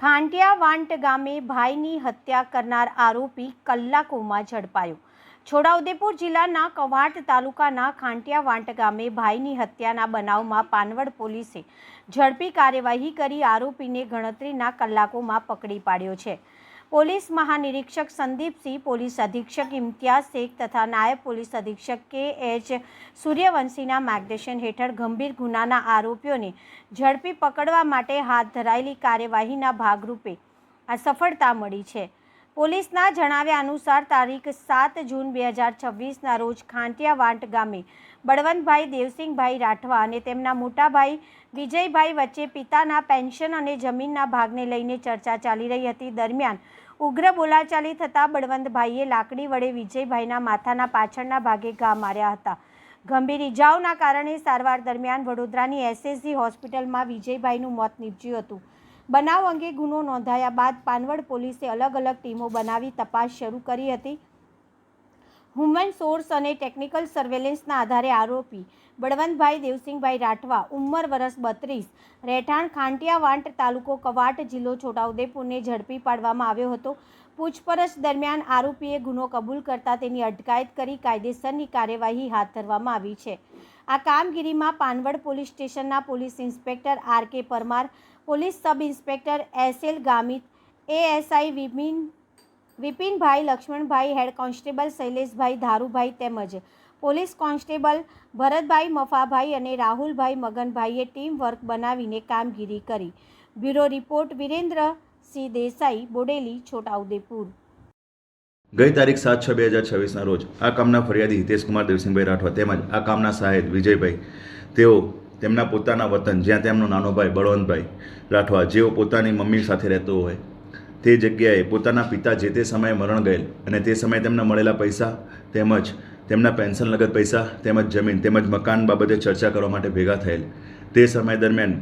ખાંટિયા વાંટ ગામે ભાઈની હત્યા કરનાર આરોપી કલાકોમાં ઝડપાયો। છોટાઉદેપુર જિલ્લાના કવાંટ તાલુકાના ખાંટિયા વાંટ ગામે ભાઈની હત્યાના બનાવમાં પાનવડ પોલીસે ઝડપી કાર્યવાહી કરી આરોપીને ગણતરીના કલાકોમાં પકડી પાડ્યો છે। પોલીસ મહાનિરીક્ષક સંદીપસિંહ, પોલીસ અધિક્ષક ઇમ્તિયાઝ શેખ તથા નાયબ પોલીસ અધિક્ષક કે.એચ. સૂર્યવંશીના માર્ગદર્શન હેઠળ ગંભીર ગુનાના આરોપીઓને ઝડપી પકડવા માટે હાથ ધરાયેલી કાર્યવાહીના ભાગરૂપે આ સફળતા મળી છે। પોલીસના જણાવ્યા અનુસાર તારીખ 7 જૂન 2026ના રોજ ખાંટિયા વાંટ ગામે બળવંતભાઈ દેવસિંહભાઈ રાઠવા અને તેમના મોટાભાઈ વિજયભાઈ વચ્ચે પિતાના પેન્શન અને જમીનના ભાગને લઈને ચર્ચા ચાલી રહી હતી। દરમિયાન ઉગ્ર બોલાચાલી થતાં બળવંતભાઈએ લાકડી વડે વિજયભાઈના માથાના પાછળના ભાગે ઘા માર્યા હતા। ગંભીર ઇજાઓના કારણે સારવાર દરમિયાન વડોદરાની એસએસજી હોસ્પિટલમાં વિજયભાઈનું મોત નીપજ્યું હતું। બનાવ અંગે ગુનો નોંધાયા બાદ પાનવડ પોલીસે અલગ અલગ ટીમો બનાવી તપાસ શરૂ કરી હતી। હ્યુમન સોર્સ અને ટેકનિકલ સર્વેલન્સના આધારે આરોપી બળવંતભાઈ દેવસિંહભાઈ રાઠવા, ઉંમર વર્ષ 32, રહેઠાણ ખાંટિયા વાંટ, તાલુકો કવાંટ, જિલ્લો છોટાઉદેપુરને ઝડપી પાડવામાં આવ્યો હતો। પૂછપરછ દરમિયાન આરોપીએ ગુનો કબૂલ કરતા તેની અટકાયત કરી કાયદેસરની કાર્યવાહી હાથ ધરવામાં આવી છે। આ કામગીરીમાં પાનવડ પોલીસ સ્ટેશનના police inspector R K. Parmar, police sub inspector S L. Gamit, ASI Vipinbhai Laxmanbhai, head constable Shaileshbhai Dharubhai તેમજ પોલીસ કોન્સ્ટેબલ ભરતભાઈ મફાભાઈ અને રાહુલભાઈ મગનભાઈએ ટીમ વર્ક બનાવીને કામગીરી કરી। Bureau report Virendrasinh Desai, Bodeli, Chhotaudepur. ગઈ તારીખ 7/6/2026ના રોજ આ કામના ફરિયાદી હિતેશકુમાર દેવસિંહભાઈ રાઠવા તેમજ આ કામના સહાયક વિજયભાઈ, તેઓ તેમના પોતાના વતન જ્યાં તેમનો નાનો ભાઈ બળવંતભાઈ રાઠવા, જેઓ પોતાની મમ્મી સાથે રહેતો હોય તે જગ્યાએ પોતાના પિતા જે તે સમયે મરણ ગયેલ અને તે સમયે તેમને મળેલા પૈસા તેમજ તેમના પેન્શન લગત પૈસા તેમજ જમીન તેમજ મકાન બાબતે ચર્ચા કરવા માટે ભેગા થયેલ। તે સમય દરમિયાન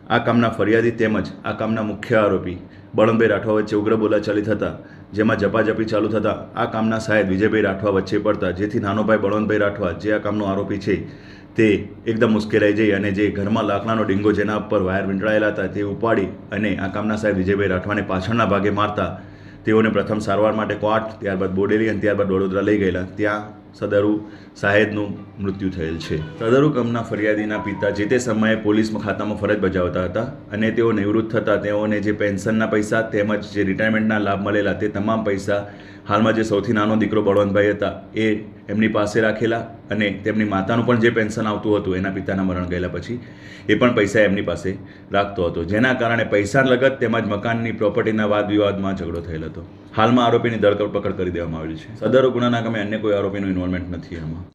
આ કામના ફરિયાદી તેમજ આ કામના મુખ્ય આરોપી બળવંતભાઈ રાઠવા વચ્ચે ઉગ્ર બોલાચાલી થતાં જેમાં ઝપાઝપી ચાલુ થતાં આ કામના સહાયક વિજયભાઈ રાઠવા વચ્ચે પડતા જેથી નાનો ભાઈ બળવંતભાઈ રાઠવા જે આ કામનો આરોપી છે તે એકદમ મુશ્કેલાઈ જઈ અને જે ઘરમાં લાકડાનો ડીંગો જેના ઉપર વાયર વીંટળાયેલા હતા તે ઉપાડી અને આ કામના સાહેબ વિજયભાઈ રાઠવાને પાછળના ભાગે મારતા તેઓને પ્રથમ સારવાર માટે ક્વાંટ, ત્યારબાદ બોડેલી અને ત્યારબાદ વડોદરા લઈ ગયેલા। ત્યાં સદરુ સાહેદનું મૃત્યુ થયેલ છે। સદરુ કામના ફરિયાદીના પિતા જે તે સમયે પોલીસ ખાતામાં ફરજ બજાવતા હતા અને તેઓ નિવૃત્ત થતાં તેઓને જે પેન્શનના પૈસા તેમજ જે રિટાયરમેન્ટના લાભ મળેલા તે તમામ પૈસા હાલમાં જે સૌથી નાનો દીકરો બળવંતભાઈ હતા એ એમની પાસે રાખેલા અને તેમની માતાનું પણ જે પેન્શન આવતું હતું એના પિતાના મરણ ગયેલા પછી એ પણ પૈસા એમની પાસે રાખતો હતો, જેના કારણે પૈસા લગત તેમજ મકાનની પ્રોપર્ટીના વાદ વિવાદમાં ઝઘડો થયેલ હતો। હાલમાં આરોપીની ધરપકડ કરી દેવામાં આવેલી છે। સદરુ ગુનાના કામે અન્ય કોઈ આરોપીનું ઇન્વોલ્વમેન્ટ નથી આમાં।